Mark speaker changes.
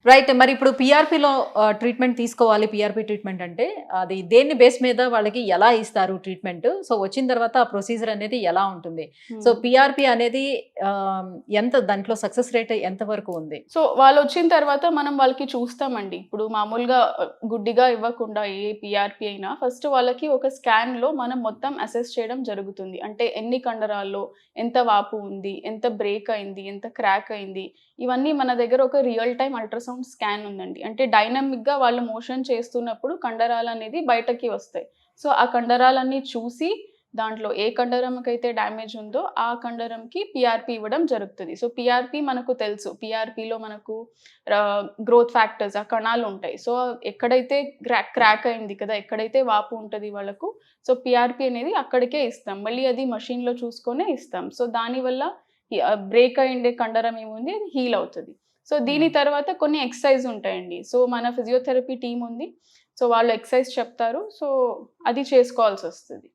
Speaker 1: Right. మరి ఇప్పుడు పీఆర్‌పీలో treatment తీసుకోవాలి. పీఆర్‌పీ ట్రీట్మెంట్ అంటే అది దేన్ని బేస్ మీద వాళ్ళకి ఎలా ఇస్తారు ట్రీట్మెంట్? సో, వచ్చిన తర్వాత ఆ ప్రొసీజర్ అనేది ఎలా ఉంటుంది? సో,
Speaker 2: హ్మ్.
Speaker 1: పీఆర్‌పీ అనేది ఆహ్, ఎంత దాంట్లో సక్సెస్ రేట్ ఎంత వరకు ఉంది?
Speaker 2: సో, వాళ్ళొచ్చిన తర్వాత మనం వాళ్ళకి చూస్తామండి. ఇప్పుడు మామూలుగా గుడ్డిగా ఇవ్వకుండా ఏ పీఆర్‌పీ అయినా ఫస్ట్ వాళ్ళకి ఒక స్కాన్‌లో మనం మొత్తం అసెస్ చేయడం జరుగుతుంది. అంటే ఎన్ని కండరాల్లో ఎంత వాపు ఉంది, ఎంత బ్రేక్ అయింది, ఎంత క్రాక్ అయింది, ఇవన్నీ మన దగ్గర ఒక రియల్ టైమ్ అల్ట్రాసౌండ్ స్కాన్ ఉందండి. అంటే డైనమిక్‌గా వాళ్ళు మోషన్ చేస్తున్నప్పుడు కండరాలనేది బయటకి వస్తాయి. సో, ఆ కండరాలన్నీ చూసి దాంట్లో ఏ కండరంకైతే డ్యామేజ్ ఉందో ఆ కండరంకి పీఆర్‌పీ ఇవ్వడం జరుగుతది. సో, పీఆర్‌పీ మనకు తెలుసు. పీఆర్‌పీలో మనకు గ్రోత్ ఫ్యాక్టర్స్ ఆ కణాలుంటాయి. సో, ఎక్కడైతే క్రాక్ అయింది కదా! ఎక్కడైతే వాపు ఉంటది వాళ్ళకు, సో, పీఆర్‌పీ అనేది అక్కడికే ఇస్తాం. మళ్ళీ అది మషీన్‌లో చూసుకొనే ఇస్తాం. సో, దానివల్ల బ్రేక్ అయ్యుండే కండరం ఏముంది అది హీల్ అవుతది. సో, దీని
Speaker 1: హ్మ్.
Speaker 2: తర్వాత కొన్ని ఎక్సర్‌సైజ్ ఉంటాయండి. సో, మన ఫిజియోథెరపీ టీమ్ ఉంది. సో, వాళ్ళు ఎక్సర్‌సైజ్ చెప్తారు. సో, అది చేసుకోవాల్సొస్తది.